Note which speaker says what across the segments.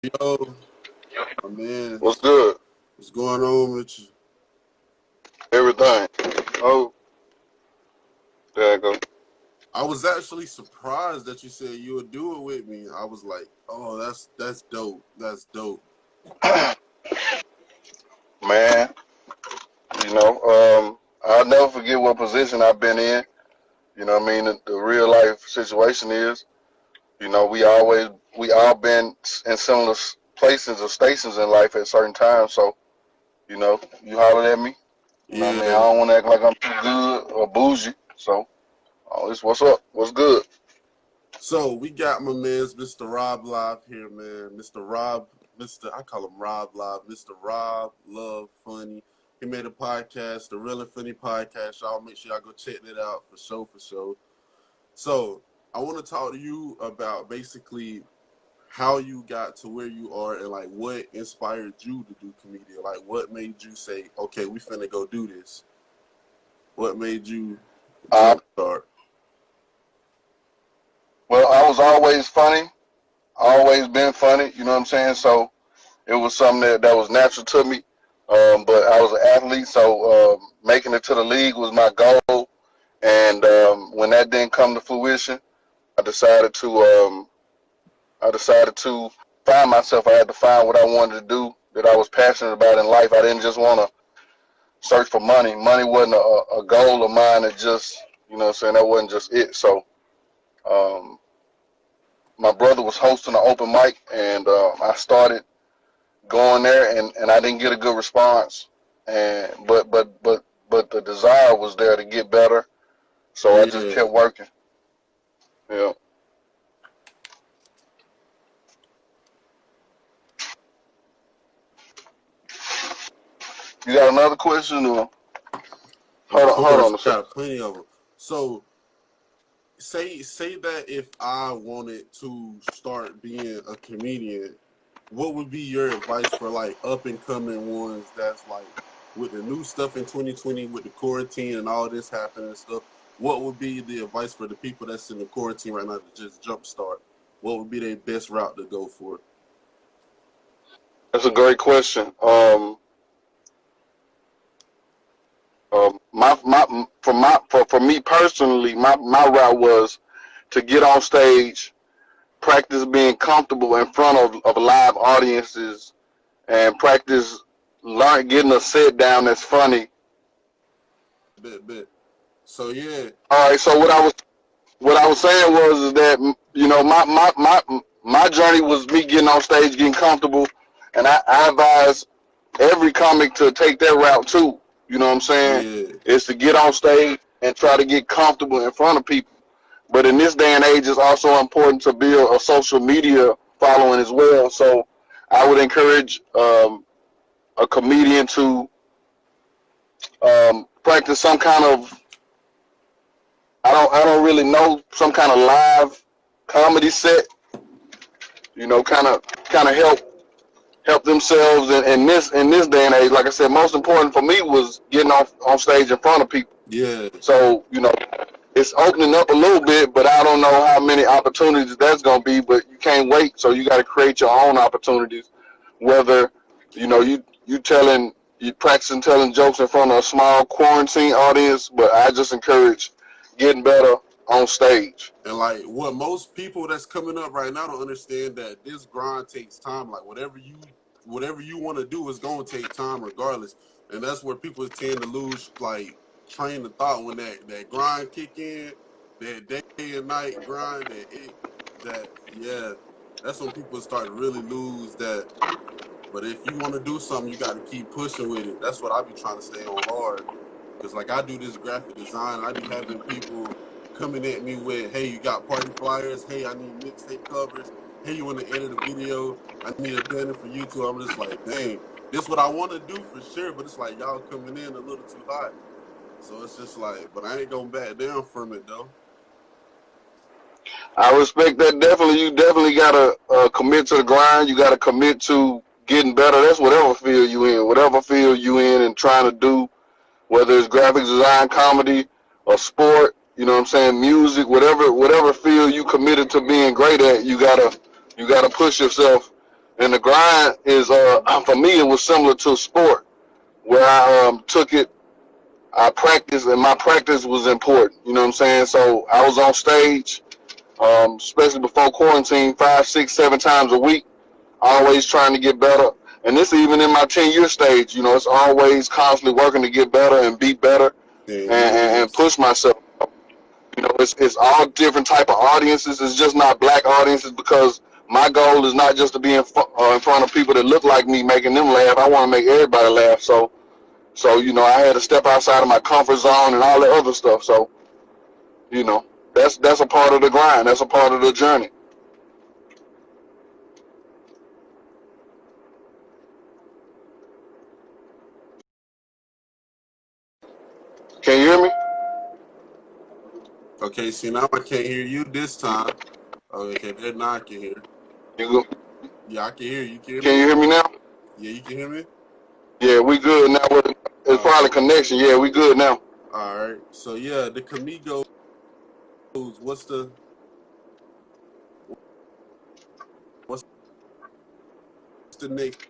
Speaker 1: Yo, my man,
Speaker 2: What's good?
Speaker 1: what's going on with you?
Speaker 2: Everything. Oh, there I go.
Speaker 1: I was actually surprised that you said you would do it with me. I was like, oh, that's dope. That's dope.
Speaker 2: Man, I'll never forget what position I've been in. You know what I mean? The real life situation is, we all been in similar places or stations in life at certain times. So, you hollered at me. You know what I mean? I
Speaker 1: Yeah.
Speaker 2: don't want to act like I'm too good or bougie. So, it's what's up? What's good?
Speaker 1: So we got my man's Mr. Rob Live here, man. Mr. Rob, I call him Rob Live. Mr. Rob Love Funny. He made a podcast, the Real and Funny Podcast. Y'all make sure y'all go check that out for sure, for sure. So I want to talk to you about basically how you got to where you are and like what inspired you to do comedian. Like what made you say, okay, we finna go do this? What made you
Speaker 2: Uh,
Speaker 1: jump start?
Speaker 2: well, I was always funny. Always been funny. You know what I'm saying? So, it was something that was natural to me. But I was an athlete, so making it to the league was my goal. And when that didn't come to fruition, I decided to um, I decided to find myself. I had to find what I wanted to do that I was passionate about in life. I didn't just want to search for money. Money wasn't a goal of mine. It just, that wasn't just it. So um, my brother was hosting an open mic, and I started going there, and I didn't get a good response, and but the desire was there to get better, so I just
Speaker 1: Yeah.
Speaker 2: kept working. Yeah. You got another question? Or
Speaker 1: Of
Speaker 2: hold
Speaker 1: course,
Speaker 2: on a
Speaker 1: I
Speaker 2: second.
Speaker 1: got plenty of them. So say that if I wanted to start being a comedian, what would be your advice for like up and coming ones that's like with the new stuff in 2020 with the quarantine and all this happening and stuff? What would be the advice for the people that's in the quarantine right now to just jumpstart? What would be their best route to go for?
Speaker 2: That's a great question. For me personally, my route was to get on stage, practice being comfortable in front of live audiences, and practice learn getting a sit down that's funny.
Speaker 1: Bet. So yeah,
Speaker 2: All right, so what I was saying was is that my journey was me getting on stage, getting comfortable, and I advise every comic to take that route too. You know what I'm saying?
Speaker 1: yeah,
Speaker 2: Is to get on stage and try to get comfortable in front of people. But in this day and age, it's also important to build a social media following as well. So I would encourage a comedian to practice some kind of I don't really know, some kind of live comedy set, kind of help themselves in this day and age. Like I said, most important for me was getting on stage in front of people.
Speaker 1: yeah.
Speaker 2: So it's opening up a little bit, but I don't know how many opportunities that's gonna be. But you can't wait, so you got to create your own opportunities. Whether you practicing telling jokes in front of a small quarantine audience, but I just encourage getting better on stage.
Speaker 1: And like what most people that's coming up right now don't understand that this grind takes time. Like whatever you want to do is gonna take time regardless. And that's where people tend to lose like train of thought when that grind kick in, that day and night grind, that yeah, that's when people start to really lose that. But if you want to do something, you got to keep pushing with it. That's what I be trying to stay on hard. Cause like I do this graphic design, I be having people coming at me with, "Hey, you got party flyers? Hey, I need mixtape covers. Hey, you want to edit a video? I need a banner for YouTube." I'm just like, dang, this what I want to do for sure, but it's like y'all coming in a little too hot. So it's just like, but I ain't gonna back down from it though.
Speaker 2: I respect that. Definitely, you definitely gotta commit to the grind. You gotta commit to getting better. That's whatever field you in, and trying to do, whether it's graphic design, comedy, or sport. You know what I'm saying? Music, whatever field you committed to being great at, you gotta push yourself And the grind is for me it was similar to sport where I took it. I practiced, and my practice was important. You know what I'm saying? So I was on stage, especially before quarantine, 5, 6, 7 times a week, always trying to get better. And this even in my 10-year stage, you know, it's always constantly working to get better and be better and push myself. You know, it's all different type of audiences. It's just not black audiences because my goal is not just to be in front of people that look like me, making them laugh. I want to make everybody laugh. So you know, I had to step outside of my comfort zone and all that other stuff. So, you know, that's a part of the grind. That's a part of the journey. Can you hear me?
Speaker 1: Okay, see, now I can't hear you this time. Okay, there now I can hear.
Speaker 2: You go.
Speaker 1: Yeah, I can hear you. Can
Speaker 2: you hear me now?
Speaker 1: Yeah, you can hear me?
Speaker 2: Yeah, we good now. It's probably connection. Yeah, we good now.
Speaker 1: All right. So, yeah, the Camigos, what's the next?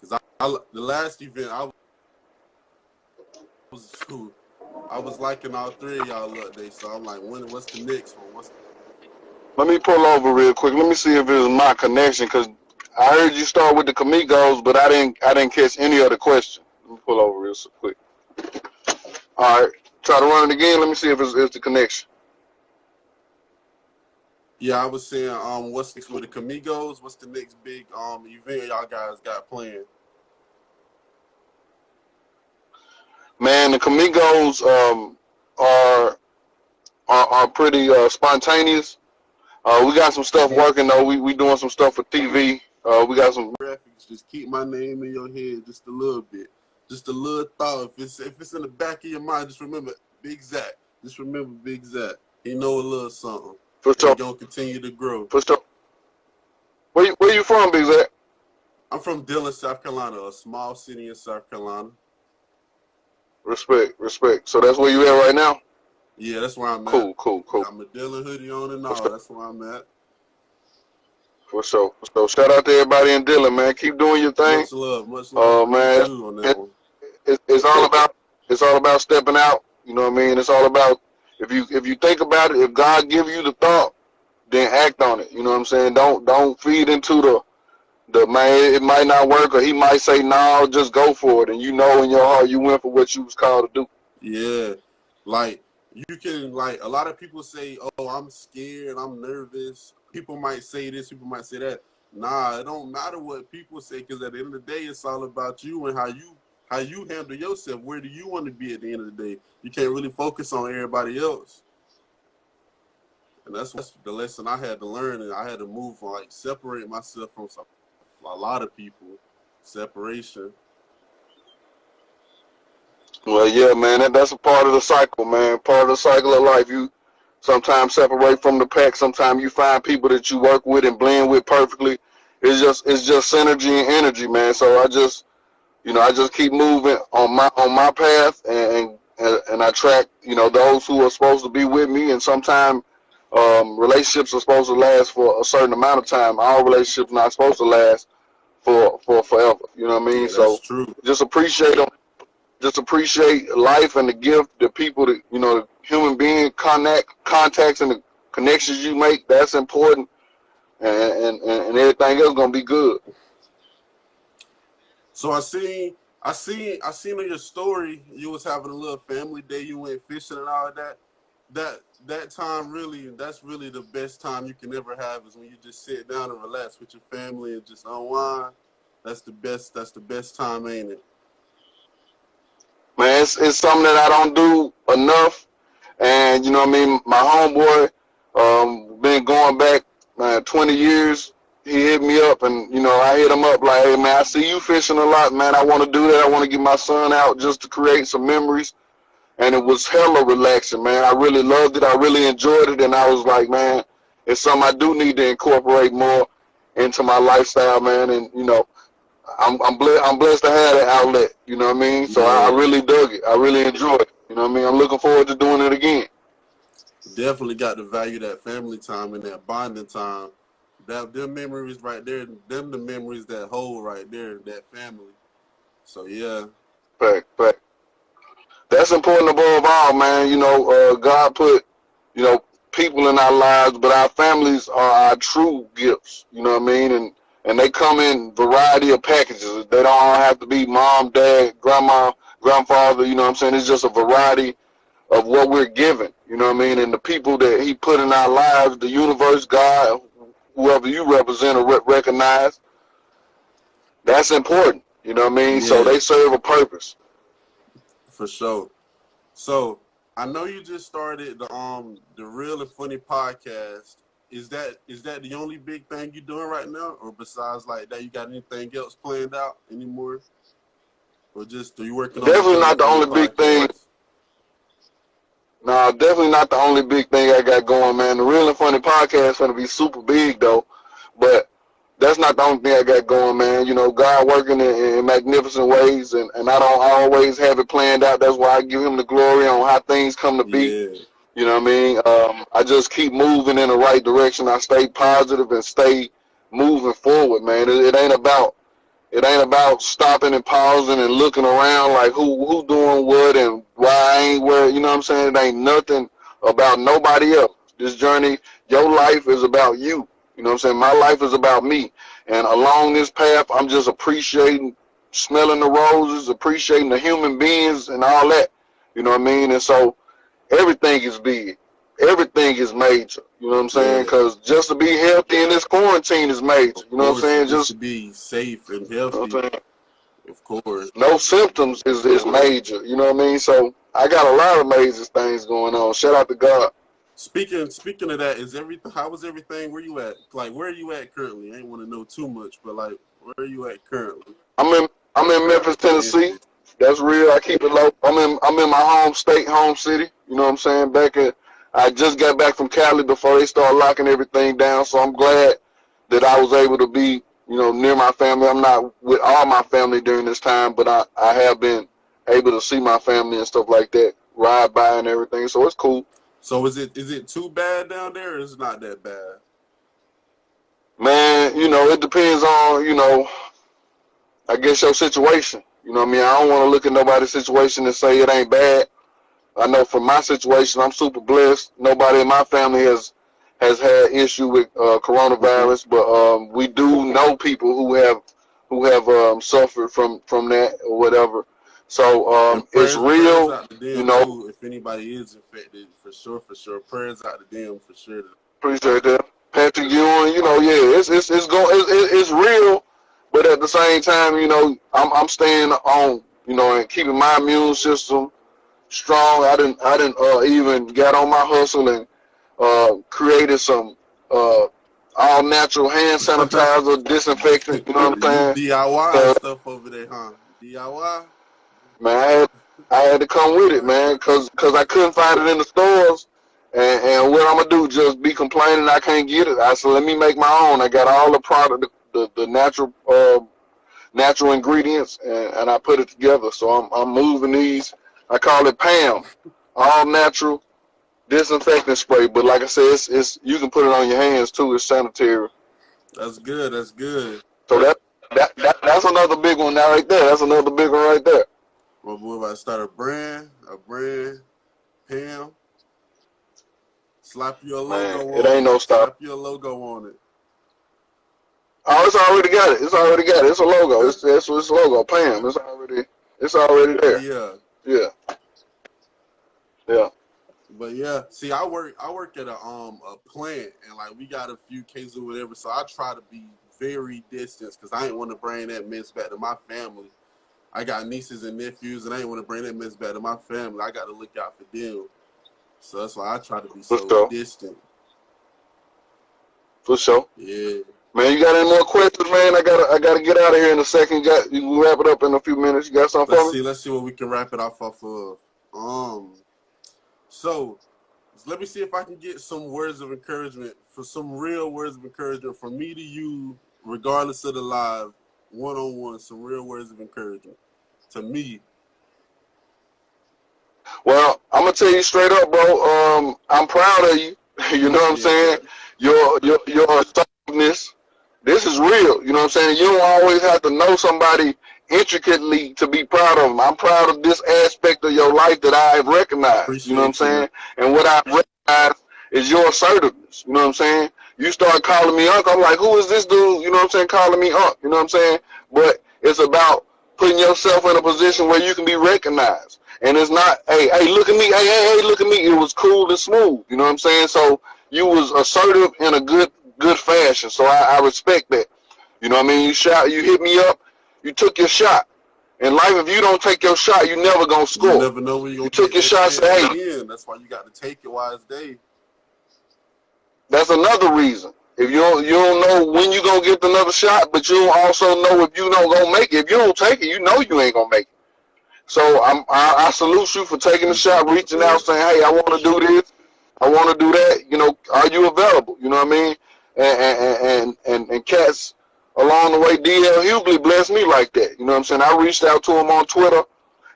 Speaker 1: Because the last event, I was liking all three of y'all updates. So I'm like, what's the next one?
Speaker 2: Let me pull over real quick. Let me see if it was my connection because I heard you start with the Camigos, but I didn't catch any other question. Let me pull over real quick. All right, try to run it again. Let me see if it's the connection.
Speaker 1: Yeah, I was saying, what's next with the Camigos? What's the next big event y'all guys got planned?
Speaker 2: Man, the Camigos are pretty spontaneous. We got some stuff working though. We doing some stuff for TV. We got some
Speaker 1: graphics. Just keep my name in your head just a little bit, just a little thought. If it's in the back of your mind, just remember Big Zach. Just remember Big Zach. He know a little something.
Speaker 2: For sure.
Speaker 1: He's gonna continue to grow.
Speaker 2: For sure. Where you from, Big Zach?
Speaker 1: I'm from Dillon, South Carolina, a small city in South Carolina.
Speaker 2: Respect. So that's where you at right now?
Speaker 1: Yeah, that's where I'm at.
Speaker 2: Cool.
Speaker 1: Got my Dillon hoodie on and all. Sure. That's where I'm at.
Speaker 2: For sure. So shout out to everybody in Dillon, man. Keep doing your thing.
Speaker 1: Much love.
Speaker 2: Man, it's all about stepping out. You know what I mean? It's all about if you think about it, if God give you the thought, then act on it. You know what I'm saying? Don't feed into the man, it might not work, or he might say no, just go for it. And you know in your heart you went for what you was called to do.
Speaker 1: Yeah. Like you can, like, a lot of people say, oh, I'm scared, I'm nervous. People might say this, people might say that. Nah, it don't matter what people say, because at the end of the day, it's all about you and how you handle yourself. Where do you want to be at the end of the day? You can't really focus on everybody else. And that's the lesson I had to learn, and I had to move on, like, separate myself from a lot of people. Separation.
Speaker 2: Well, yeah, man, that's a part of the cycle, man. Part of the cycle of life. You sometimes separate from the pack. Sometimes you find people that you work with and blend with perfectly. It's just synergy and energy, man. So I just keep moving on my path, and I track, those who are supposed to be with me. And sometimes relationships are supposed to last for a certain amount of time. All relationships not supposed to last for forever. You know what I mean?
Speaker 1: Yeah, that's true.
Speaker 2: Just appreciate them. Just appreciate life and the gift, the people that, the human being contacts and the connections you make. That's important, and everything else gonna be good.
Speaker 1: So I seen in your story you was having a little family day. You went fishing and all of that. That time that's really the best time you can ever have, is when you just sit down and relax with your family and just unwind. That's the best time, ain't it?
Speaker 2: Man, it's something that I don't do enough, and you know what I mean. My homeboy, been going back 20 years. He hit me up, and I hit him up like, "Hey man, I see you fishing a lot, man. I want to do that. I want to get my son out just to create some memories." And it was hella relaxing, man. I really loved it. I really enjoyed it, and I was like, man, it's something I do need to incorporate more into my lifestyle, man. And I'm blessed to have that outlet, you know what I mean? So I really dug it. I really enjoyed it. You know what I mean? I'm looking forward to doing it again.
Speaker 1: Definitely got to value that family time and that bonding time. That them memories right there, them the memories that hold right there, that family. So yeah,
Speaker 2: Fact. That's important above all, man. God put, you know, people in our lives, but our families are our true gifts. You know what I mean? And they come in variety of packages. They don't all have to be mom, dad, grandma, grandfather. You know what I'm saying? It's just a variety of what we're given. You know what I mean? And the people that He put in our lives, the universe, God, whoever you represent or recognize, that's important. You know what I mean? So
Speaker 1: yeah,
Speaker 2: they serve a purpose.
Speaker 1: for sure. So I know you just started the Real and Funny podcast. Is that the only big thing you're doing right now, or besides like that, you got anything else planned out anymore, or just are you working on the
Speaker 2: Definitely
Speaker 1: Real and
Speaker 2: not the
Speaker 1: Funny
Speaker 2: only big thing.
Speaker 1: podcast?
Speaker 2: No, definitely not the only big thing I got going, man. The Real and Funny podcast is going to be super big, though. But that's not the only thing I got going, man. God working in magnificent ways, and I don't always have it planned out. That's why I give Him the glory on how things come to be.
Speaker 1: Yeah,
Speaker 2: You know what I mean? I just keep moving in the right direction. I stay positive and stay moving forward, man. It ain't about stopping and pausing and looking around like who doing what and why I ain't where. You know what I'm saying? It ain't nothing about nobody else. This journey, your life is about you. You know what I'm saying? My life is about me. And along this path, I'm just appreciating, smelling the roses, appreciating the human beings and all that. You know what I mean? And so everything is big. Everything is major. You know what I'm saying?
Speaker 1: yeah.
Speaker 2: Because just to be healthy in this quarantine is major.
Speaker 1: Of
Speaker 2: You know what I'm
Speaker 1: course,
Speaker 2: saying?
Speaker 1: just to
Speaker 2: Just,
Speaker 1: be safe and
Speaker 2: you know what
Speaker 1: healthy.
Speaker 2: I'm saying?
Speaker 1: Of course.
Speaker 2: No symptoms is major. You know what I mean? So I got a lot of major things going on. Shout out to God.
Speaker 1: Speaking of that, is everything? How was everything? Where you at? Like, where are you at currently? I ain't want to know too much, but like, where are you at currently?
Speaker 2: I'm in Memphis, Tennessee.
Speaker 1: Memphis.
Speaker 2: That's real. I keep it low. I'm in my home state, home city. You know what I'm saying? I just got back from Cali before they start locking everything down. So I'm glad that I was able to be, near my family. I'm not with all my family during this time, but I have been able to see my family and stuff like that, ride by and everything. So it's cool.
Speaker 1: So is it too bad down there, or is it not that bad?
Speaker 2: Man, it depends on, I guess your situation. You know what I mean? I don't want to look at nobody's situation and say it ain't bad. I know from my situation, I'm super blessed. Nobody in my family has had issue with
Speaker 1: Mm-hmm.
Speaker 2: coronavirus, but we do know people who have suffered from that or whatever. So
Speaker 1: And
Speaker 2: it's
Speaker 1: prayers
Speaker 2: real,
Speaker 1: out to
Speaker 2: you
Speaker 1: them
Speaker 2: know.
Speaker 1: too. If anybody is infected, for sure, for sure. Prayers out to them for sure.
Speaker 2: Appreciate that, Patrick Ewing. Yeah, it's real, but at the same time, I'm staying on, and keeping my immune system strong. I didn't even got on my hustle and created some all natural hand sanitizer, disinfectant. You know what I'm
Speaker 1: You
Speaker 2: saying?
Speaker 1: DIY and
Speaker 2: 'Cause,
Speaker 1: stuff over there, huh? DIY.
Speaker 2: man, I had to come with it, man, cause I couldn't find it in the stores. And what I'm gonna do? Just be complaining I can't get it? I said, let me make my own. I got all the product, the natural ingredients, and I put it together. So I'm moving these. I call it PAM, all natural disinfectant spray. But like I said, it's you can put it on your hands too. It's sanitary.
Speaker 1: That's good. That's good.
Speaker 2: So that's another big one now right there. That's another big one right there.
Speaker 1: Well, boy, if I start a brand, Pam, slap your
Speaker 2: Man,
Speaker 1: logo
Speaker 2: it
Speaker 1: on
Speaker 2: ain't
Speaker 1: it.
Speaker 2: no stop.
Speaker 1: Slap your logo on it.
Speaker 2: Oh, it's already got it. It's already got it. It's a logo. It's a logo. Pam. It's already there.
Speaker 1: Yeah.
Speaker 2: Yeah. Yeah.
Speaker 1: But yeah, see, I work at a plant, and like we got a few cases or whatever, so I try to be very distant because I ain't want to bring that mess back to my family. I got nieces and nephews, and I ain't want to bring that mess back to my family. I got to look out for them, so that's why I try to be
Speaker 2: For
Speaker 1: so
Speaker 2: sure.
Speaker 1: distant.
Speaker 2: For sure.
Speaker 1: Yeah.
Speaker 2: Man, you got any more questions, man? I gotta get out of here in a second. You can wrap it up in a few minutes. You got something
Speaker 1: Let's
Speaker 2: for me?
Speaker 1: see. Let's see what we can wrap it off of. Um. So let me see if I can get some words of encouragement, for some real words of encouragement from me to you, regardless of the live, one on one. Some real words of encouragement to me.
Speaker 2: Well, I'm gonna tell you straight up, bro. I'm proud of you. You know what I'm saying? Your assertiveness. This is real. You know what I'm saying? You don't always have to know somebody intricately to be proud of them. I'm proud of this aspect of your life that I've recognized. You know what I'm
Speaker 1: Appreciate you, man.
Speaker 2: saying? And what I've recognized is your assertiveness. You know what I'm saying? You start calling me Unc. I'm like, who is this dude? You know what I'm saying? Calling me Unc. You know what I'm saying? But it's about putting yourself in a position where you can be recognized. And it's not, hey, look at me, hey, look at me. It was cool and smooth. You know what I'm saying? So you was assertive in a good fashion. So I respect that. You know what I mean? You hit me up, you took your shot. In life, if you don't take your shot, you never gonna
Speaker 1: You
Speaker 2: score.
Speaker 1: never know when you're
Speaker 2: You
Speaker 1: gonna
Speaker 2: took
Speaker 1: get
Speaker 2: your
Speaker 1: that
Speaker 2: shot,
Speaker 1: chance
Speaker 2: say, hey,
Speaker 1: again. That's why you got to take it while it's day.
Speaker 2: that's another reason. If you don't know when you gonna get another shot, but you don't also know if you don't gonna make it. If you don't take it, you know you ain't gonna make it. So I salute you for taking the shot,
Speaker 1: Appreciate you,
Speaker 2: reaching
Speaker 1: man.
Speaker 2: out, saying, hey, I want to do this, I want to do that. You know, are you available? You know what I mean? And cats along the way, DL Hughley blessed me like that. You know what I'm saying? I reached out to him on Twitter,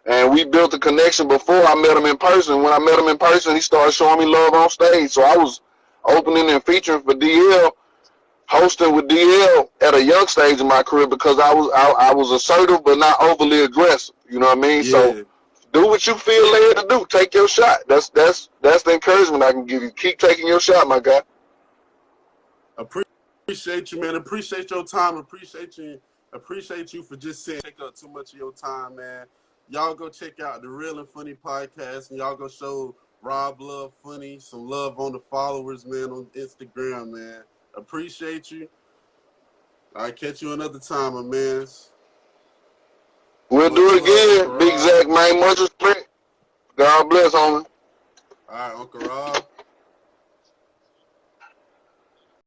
Speaker 2: and we built a connection before I met him in person. When I met him in person, he started showing me love on stage. So I was opening and featuring for DL, hosting with DL at a young stage in my career because I was assertive but not overly aggressive. You know what I mean? So
Speaker 1: Yeah.
Speaker 2: do what you feel led to do. Take your shot. That's the encouragement I can give you. Keep taking your shot, my guy.
Speaker 1: Appreciate you, man. Appreciate your time. Appreciate you for just saying take up too much of your time, man. Y'all go check out the Real and Funny podcast, and y'all go show Rob Love Funny some love on the followers, man, on Instagram, man. Appreciate you. I'll catch you another time, my man.
Speaker 2: We'll
Speaker 1: Much
Speaker 2: do it
Speaker 1: love, Uncle
Speaker 2: again. Big
Speaker 1: Rob.
Speaker 2: Zach, man. Much respect. God bless, homie.
Speaker 1: All right, Uncle Rob.